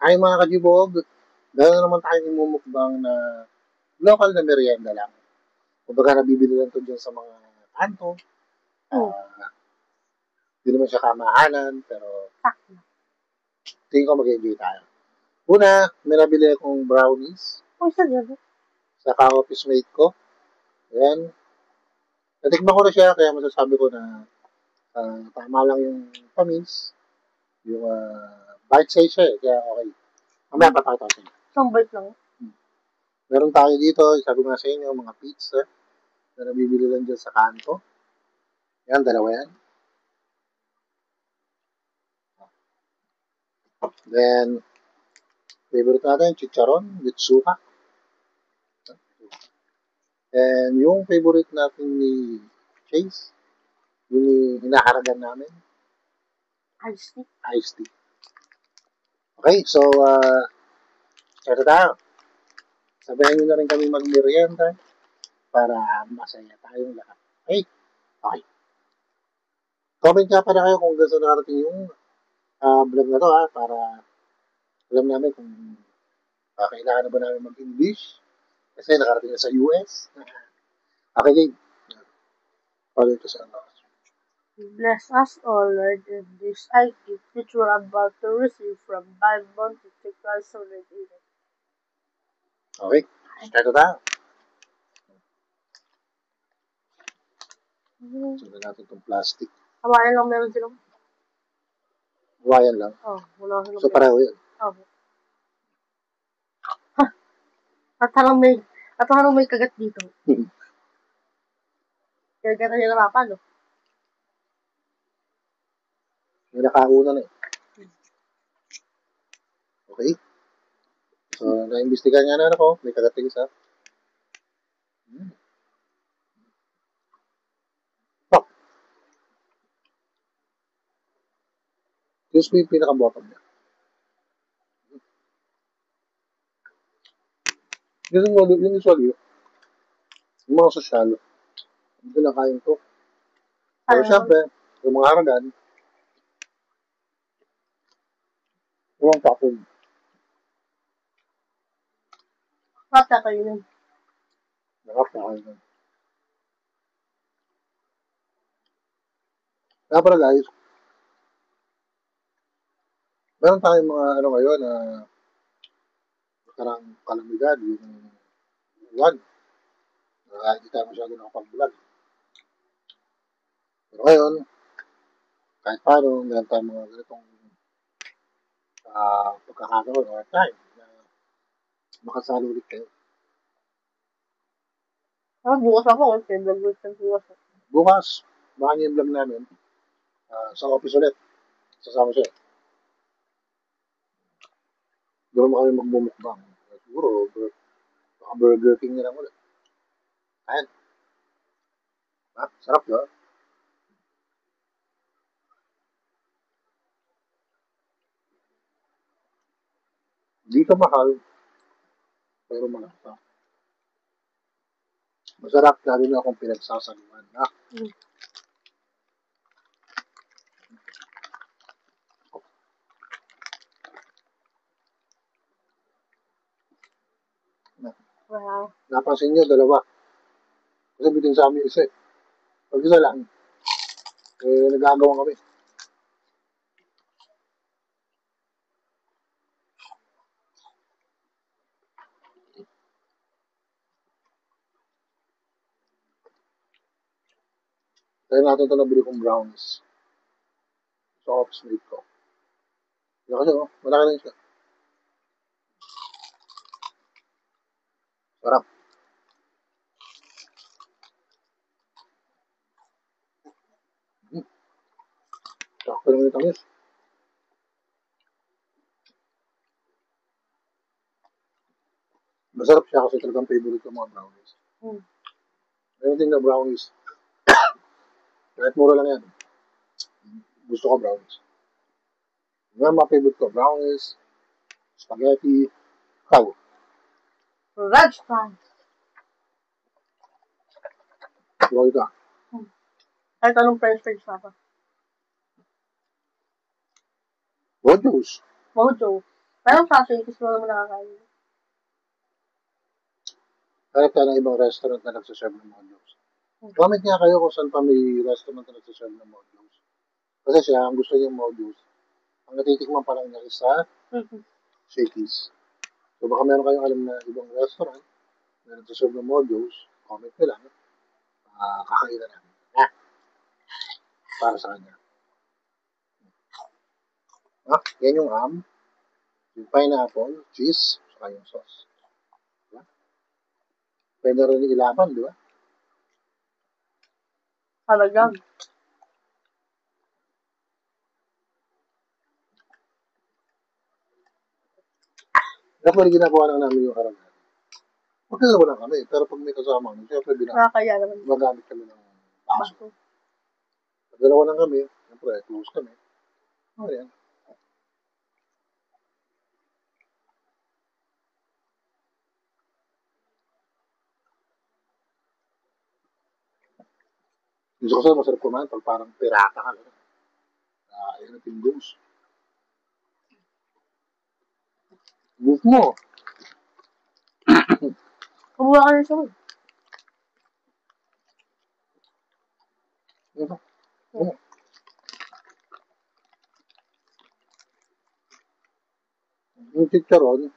Ay mga kajibog, gano'n naman tayong imumukbang na local na merienda lang. Kumbaga nabibili lang to dyan sa mga kanto. Hmm. Hindi naman siya kamahalan, pero Sakto. tingin ko mag-enjoy tayo. Una, may nabili akong brownies Kung sa gabi. sa ka-office mate ko. Ayan. Natikman ko na siya, kaya masasabi ko na tama lang yung pamis. Yung bite size siya eh, kaya okay. Mamaya papakita ko sa inyo. Isang bite lang. Meron tayo dito, sabi ko nga sa inyo, mga pizza na nabibili lang dyan sa kanto. Yan, dalawa yan. Then, favorite natin, chicharon with suka. And yung favorite natin ni Chase, yung hinaharagan namin, Iced tea. iced tea. Okay, so, start na tayo. Sabayan nyo na rin kami mag-merienda para masaya tayong lahat. Okay? Okay. Comment nga pala kayo kung gusto nakarating yung vlog na to para alam namin kung kailangan na ba namin mag-English kasi nakarating na sa US. Okay, game. Follow to sa ano. Bless us all, Lord, in this I gift which we're about to receive from thy bounty to Christ our Redeemer. Okay, start na tayo. Sundan natin itong plastic. Kawayan lang meron silang. Huwayan lang. Wala silang. So, pareho yun. At parang may kagat dito. Kaya gata nila mapalo. May nakauna na eh. Okay. So, na-imbestigahan nga na ako. May kagating isa. Pop. Just mo yung pinaka-bottom niya. Yung usually, yung mga sosyal, hindi na kain to. Pero syempre, yung mga haragan, yung topping. Basta kayo nun. Nakakain. Kaya pala guys, meron tayong mga ano ngayon na parang kalamidad, yung ulan. Hindi tayo masyado nakapag-vlog. Pero ngayon, kahit paano, meron tayong mga ganitong pagkakataon or time na makasalo ulit kayo. Bukas ako kasi vlog ng bukas. Bukas, baka niyo yung vlog namin sa office ulit. Sasama siya. Doon mo kami magbumukbang. Siguro, baka Burger King na lang ulit. Ayan. Sarap yun. Dito mahal, pero malaki. Masarap, lalo na akong pinagsasaluhan. Wow. Napansin nyo, dalawa. Kasi bitin sa amin isa eh. Pag isa lang, nagagawa kami. Kaya natin ito nabili kong brownies. Sa office mate ko. Yan kasi, malaki lang siya. Sarap. Sakto lang yung tamis. Masarap siya kasi talagang favorite ko mga brownies. Anything na brownies. Kahit mura lang yan. Gusto ko brownies. Yung mga favorite ko, brownies, spaghetti, kaw. Lunch time. Suwag ka. Kahit anong french pa. Mojos. Mojo. Parang sa Shakey's mo naman nakakain. Hanap tayo ng ibang restaurant na nagsaserve ng modules. Comment nga kayo kung saan pa may restaurant na nagsaserve ng modules. Kasi siya, ang gusto niyang modules, ang natitikman pa lang niya is sa Shakey's. So baka meron kayong alam na ibang restaurant na nagsaserve ng modules, comment nyo lang. Kakainan namin. Para sa kanya. Yan yung ham, yung pineapple, cheese, saka yung sauce. Diba? Pwede rin ilaban, di ba? Talagang. Dapat ginagawa lang namin yung karamihan. Magkagawa lang kami, pero pag may kasama kami, siyempre Nakakaya naman. magamit kami ng baso. Pag dalawa lang kami, siyempre, close kami. Yan. Gusto ko sa'yo, masarap kumain pag parang pirata ka. Ayan ang tinggoes. Gusto mo. Kumuha ka na siya. Ito. Yung chicharon,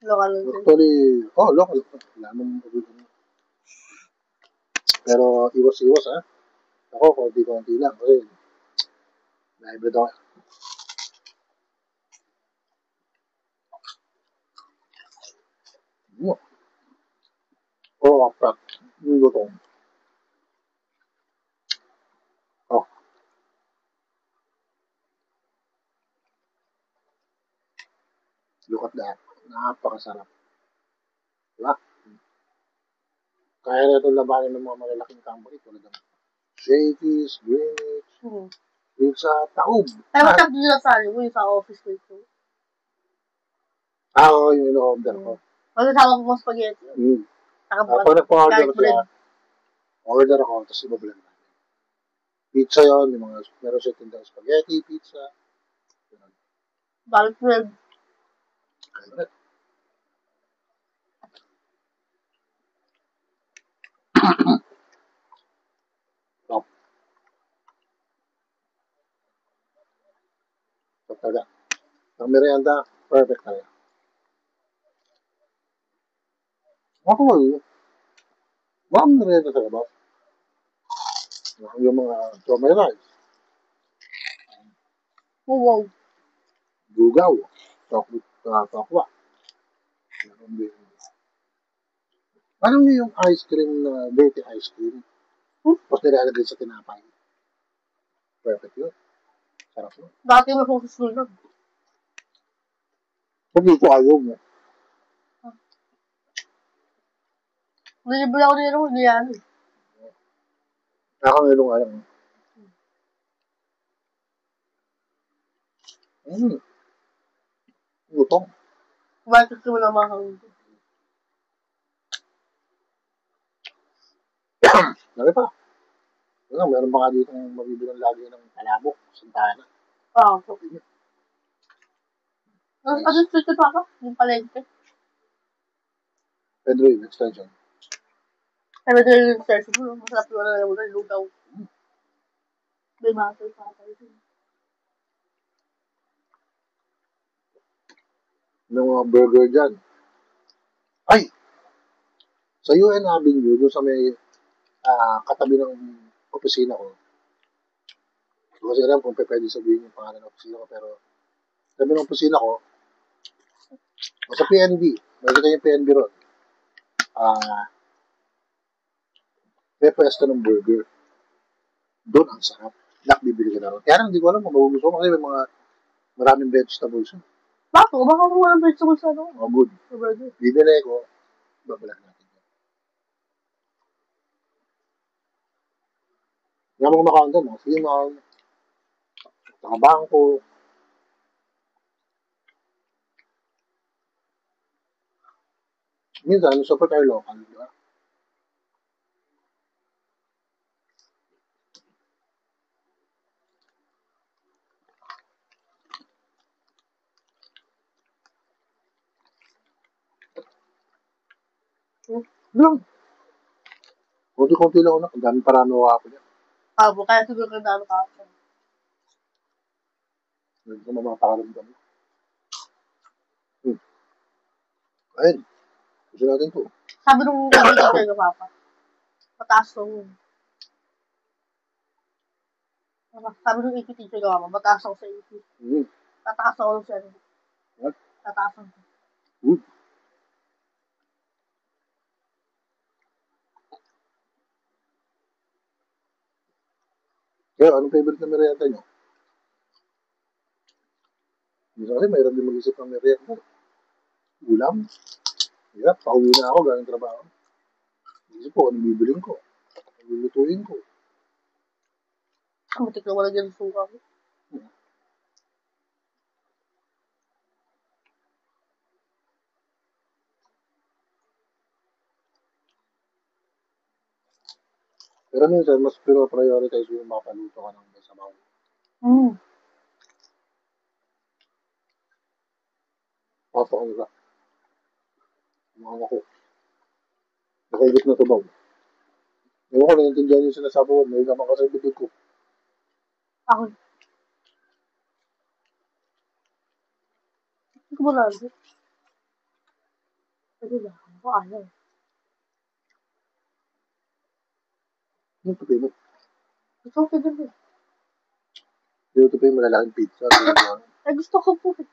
Local din. actually, local. Lamang pero iwas-iwas, ha. Ako, konti-konti lang. Kasi, na-hybrid ako. Prat. Yung lutong. Look at that. Napakasarap. Diba? Kaya na itong labanan ng mga malalaking company tulad ng Shakey's, Greenwich, yung sa Taob. Pero matap din na sa yung sa office ko ito. Oo, yung ino-order ko. Masasama ko mga spaghetti. Pag nagpa-order ko siya, order ako, tapos ibablend namin. Pizza yun, yung mga, meron siya tindang spaghetti, pizza. Balik 12. Kaya rin. Top. Top talaga. Ang merienda, perfect talaga. Ako nga, baka merienda sa labas. Yung mga chomay rice. Wow. Dugaw. Tokwa. Ano niyo yung ice cream na dirty ice cream? Tapos nilalagay sa tinapay. Perfect yun. Sarap yun. Dati mo sa school nun. Hindi ko ayaw mo. Nilibol ako nila nung niyan. Nakangilong alam mo. Lutong. Bakit ko na mahal? Dami pa. Meron ba nga dito mabibilang lagi ng palabok, Santana. So. Ano street pa ako? Yung palengke. Pedro yung extension. Sabi ko yung extension mo. Masarap yung ano na lugaw. May masay pa tayo. Ng mga burger dyan. Ay! Sa UN Avenue, doon sa may katabi ng opisina ko. Kasi alam kung pwede sabihin yung pangalan ng opisina ko, pero sabi ng opisina ko, sa PNB, nakita yung PNB ron, may pwesto ng burger. Doon ang sarap. Bibili ka na ron. Kaya hindi ko alam kung magugusto ko kasi may mga maraming vegetables yun. Bako, baka kung walang vegetables sa ano. Good. Bibili ko, babalag natin. Nga mga makakanda, mga simaw, mga bangko. Minsan, support tayo local, di ba? Lang. Kunti-kunti lang ako. Ang dami parami ako niya. Kaya siguro ka dami ka. Hindi ko mapapakaramdam. Ayun. Gusto natin to. Sabi nung teacher ko, Papa, mataas ako. Sabi nung AP teacher ko, Papa, mataas ako sa AP. Tataas ako sa ano. What? Tataas ako. Kaya, anong favorite na merienda nyo? Minsan kasi, mayroon din mag-isip ng merienda. Ulam. Hirap, pauwi na ako, galing trabaho. Isip ko, anong bibiling ko? Anong lulutuin ko? Matik na wala dyan suka ko. Pero minsan, mas prioritize yung mapaluto ka ng sabaw. Pasok ko nila. Mga ko. Nakaigit na sabaw. Ewan ko, naiintindihan yung sinasabi ko. May naman kasi bibig ko. Ako. Hindi ko ba lagi? Kasi lang, ako ayaw. Yung tupi mo. Gusto ko din eh. Yung tupi mo, malalaking pizza. Ay, gusto ko po eh.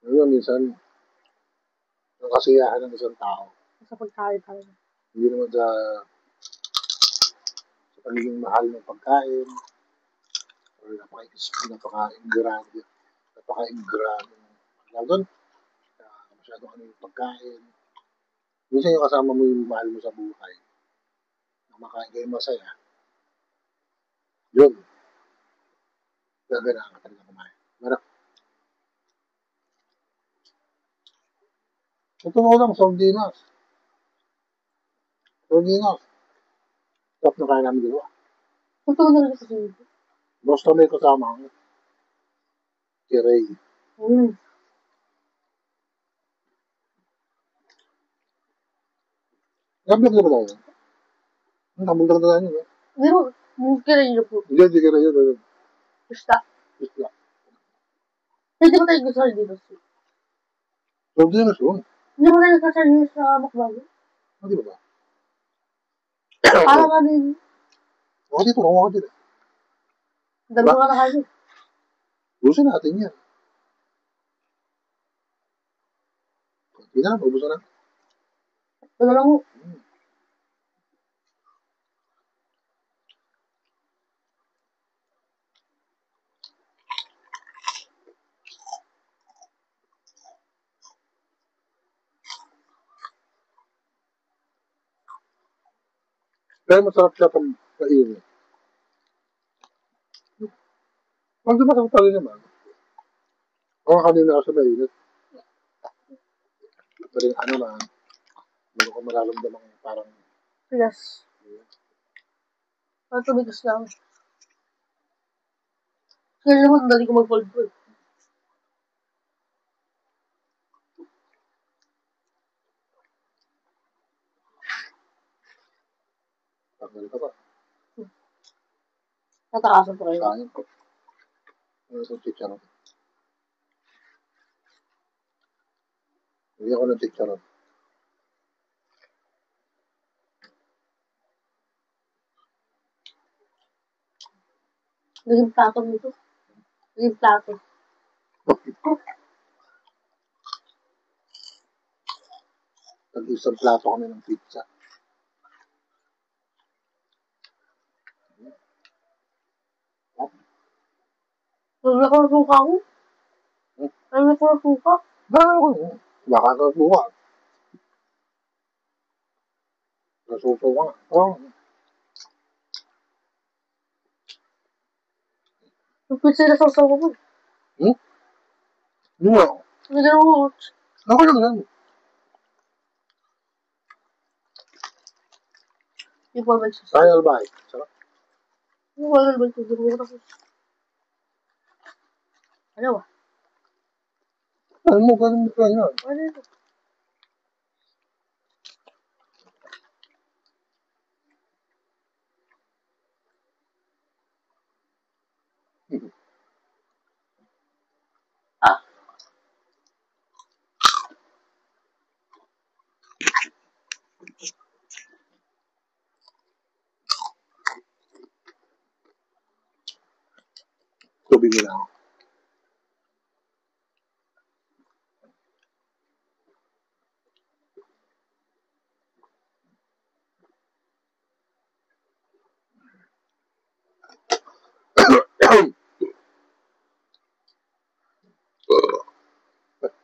Ngayon, minsan, ang kasiyahan ng isang tao. Sa pagkain talaga. Hindi naman sa pagiging mahal ng pagkain. Or napaka-ingrande. Napaka-ingrande. Lalo doon, masyado ano yung pagkain. Minsan yung kasama mo yung mahal mo sa buhay. Na makain kayo masaya. Yun. Gaganahan ka talaga kumain. Marak. Ito mo lang, sardinas. Sardinas. Tapos na kaya namin dalawa. Gusto ko talaga sa sinigang. Basta may kasama ako. Si Ray. Nablag na ba tayo? Nablag na tayo. Hindi mo, kira niyo po. Hindi ka na yun. Basta. Isla. Hindi ko tayo gusto dito. Sardinas yun. Hindi mo tayo gusto sa makbago. Hindi ba ba? Parang ano yun. Ako dito, nakuha ko dito. Dalawa na kayo. Ubusin natin yan. Hindi na, ubusin na. Dalawa lang mo. Pero masarap siya pag kainin. Pag dumasang tali naman, ako kanina ka sa mainit. Pero ano na, meron ko mararamdaman parang Yes. Parang tumigas lang. Kaya naman, dali ko mag-cold brew. tagal ka pa. Natakasan po kayo. Kain ko. Ano itong chicharon? Hindi ako ng chicharon. Naging plato nito. Naging plato. Tag-isang plato kami ng pizza. Nagla ko ng suka ko. Nagla ko ng suka. Baka buka. Nasuso ka. Oh. Yung pizza na sausaw ko po. Hindi nga. Nagla ko. Ako lang yan. Igual magsusunod. Royal bite. Sarap. Igual magsusunod ako. Ano ba? Ganun mo ka yun. Ano ito? Tubig mo lang.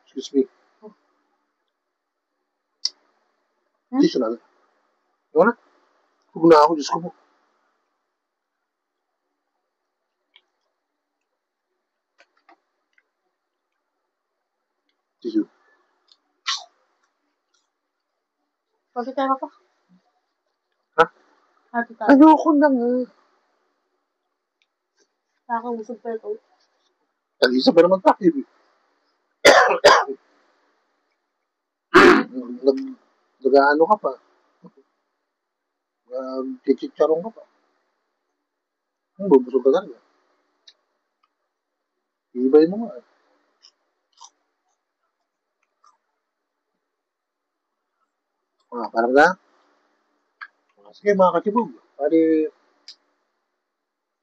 Excuse me. Tissue na. Ano na? Huwag na ako, Diyos ko po. Tissue. Pati tayo pa. Ha? Pati tayo. Ayoko na nga. Nakakausap pa ito. Tag-isa pa naman tayo. Nag-ano ka pa. Chichicharong ka pa. Bubusog ka talaga. Ibay mo nga. Parang na. Sige mga katibog. Pari,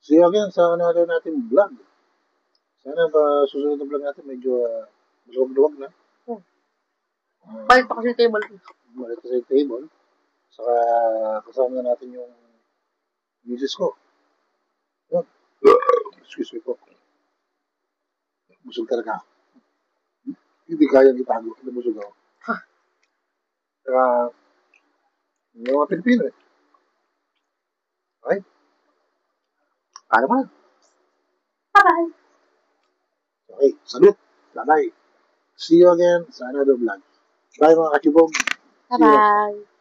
see you again sa natin vlog. Sana ba susunod na vlog natin medyo maluwag-luwag na. Balik pa kasi table. Balik sa table. Saka kasama na natin yung misis ko. Yun. Excuse me po. Busog talaga ako. Hindi kayang itago na busog ako. Saka, yung mga Pilipino eh. Okay? Kaya mo na. Bye-bye. Okay, salute. Bye-bye. See you again sa another vlog. Bye mga katibog. See you. Bye-bye.